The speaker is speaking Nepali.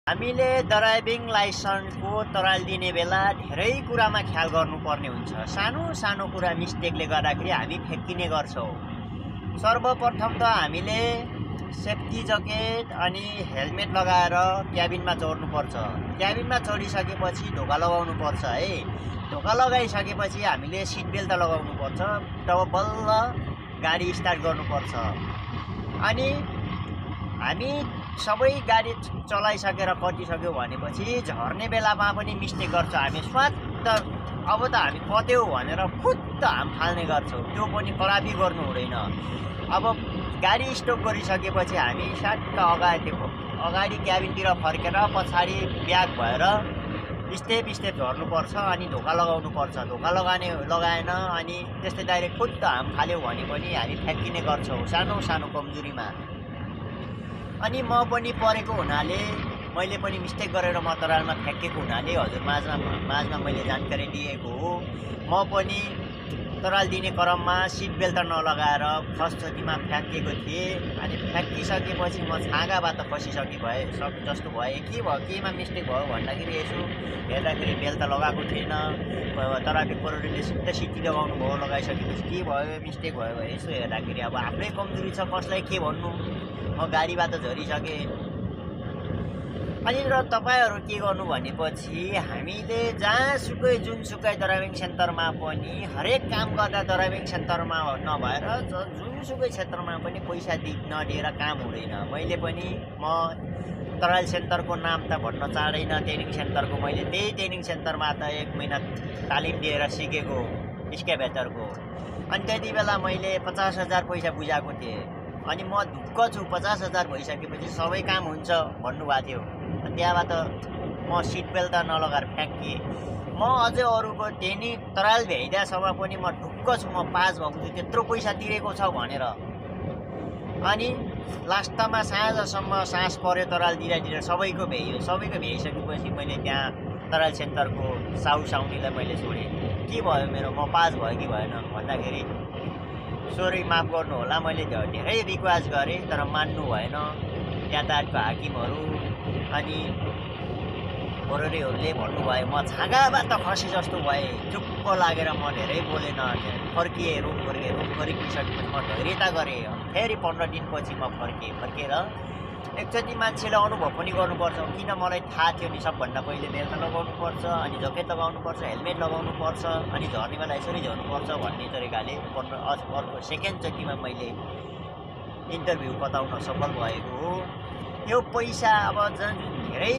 हामीले ड्राइभिङ लाइसेन्सको तराल दिने बेला धेरै कुरामा ख्याल गर्नुपर्ने हुन्छ। सानो सानो कुरा मिस्टेकले गर्दाखेरि हामी फ्याक्किने गर्छौँ। सर्वप्रथम त हामीले सेफ्टी ज्याकेट अनि हेलमेट लगाएर क्याबिनमा चढ्नुपर्छ। क्याबिनमा चढिसकेपछि ढोका लगाउनुपर्छ है। ढोका लगाइसकेपछि हामीले सिट बेल्ट लगाउनुपर्छ। तब बल्ल गाडी स्टार्ट गर्नुपर्छ। अनि हामी सबै गाडी चलाइसकेर कटिसक्यो भनेपछि झर्ने बेलामा पनि मिस्टेक गर्छ हामी। स्वात्त अब त हामी कट्यौँ भनेर फुत्त हाम फाल्ने गर्छौँ। त्यो पनि कडापी गर्नु हुँदैन। अब गाडी स्टप गरिसकेपछि हामी सट्ट अगाडि क्याबिनतिर फर्केर पछाडि ब्याक भएर स्टेप झर्नुपर्छ अनि ढोका लगाउनुपर्छ। ढोका लगाएन अनि त्यस्तै डाइरेक्ट फुत्त हाम फाल्यौँ भने पनि हामी फ्याक्किने गर्छौँ सानो सानो कमजोरीमा। अनि म पनि परेको हुनाले मैले पनि मिस्टेक गरेर म तरालमा फ्याँकेको हुनाले हजुर माझमा मैले जानकारी दिएको हो। म पनि तराल दिने क्रममा सिट बेल्ट नलगाएर फर्स्टचोटिमा फ्याँकेको थिएँ। अनि फ्याँकिसकेपछि म छाँगाबाट जस्तो भए के भयो, केमा मिस्टेक भयो भन्दाखेरि यसो हेर्दाखेरि बेल्ट लगाएको थिएन। ट्राफिक प्रहरीले सिटी लगाउनु भयो। लगाइसकेपछि के भयो, मिस्टेक भयो यसो हेर्दाखेरि अब आफ्नै कमजोरी छ, कसलाई के भन्नु। म गाडीबाट झरिसकेँ। अनि र तपाईँहरू के गर्नु भनेपछि हामीले जहाँसुकै जुनसुकै ड्राइभिङ सेन्टरमा पनि हरेक काम गर्दा ड्राइभिङ सेन्टरमा नभएर जुनसुकै क्षेत्रमा पनि पैसा नदिएर काम हुँदैन। मैले पनि म तराल सेन्टरको नाम त भन्न चाहँदैन। ट्रेनिङ सेन्टरको मैले त्यही ट्रेनिङ सेन्टरमा त 1 महिना तालिम दिएर सिकेको स्क्याभेटरको। अनि त्यति बेला मैले 50,000 पैसा बुझाएको थिएँ। अनि म ढुक्क छु 50,000 भइसकेपछि सबै काम हुन्छ भन्नुभएको थियो। अनि त्यहाँबाट म सिट बेल्ट नलगाएर फ्याँकेँ। म अझै अरूको ट्रेनिङ तराल भ्याइदिएसम्म पनि म ढुक्क छु, म पास भएको छु त्यत्रो पैसा तिरेको छ भनेर। अनि लास्टमा साँझसम्म सास पऱ्यो तराल दिँदा सबैको भ्याइयो। सबैको भ्याइसकेपछि मैले त्यहाँ तराल सेन्टरको साउनीलाई मैले छोडेँ। के भयो मेरो, म पास भयो कि भएन भन्दाखेरि सरी माफ गर्नु होला, मैले धेरै रिक्वेस्ट गरेँ तर मान्नु भएन। यातायातको हाकिमहरू अनि प्रहरीहरूले भन्नुभयो। म छाँगाबाट खसे जस्तो भए, चुप्प लागेर म धेरै बोलेन। फर्किएँ, रुम फर्किसकेपछि म धैर्यता गरेँ। फेरि 15 दिनपछि म फर्केर एकचोटि मान्छेले अनुभव पनि गर्नुपर्छ। किन मलाई थाहा थियो नि सबभन्दा पहिले बेल्ट लगाउनुपर्छ, अनि ज्याकेट लगाउनुपर्छ, हेलमेट लगाउनुपर्छ, अनि झर्ने बेला यसरी झर्नुपर्छ भन्ने तरिकाले अर्को सेकेन्डचोटिमा मैले इन्टरभ्यू बताउन सफल भएको हो। यो पैसा अब जुन धेरै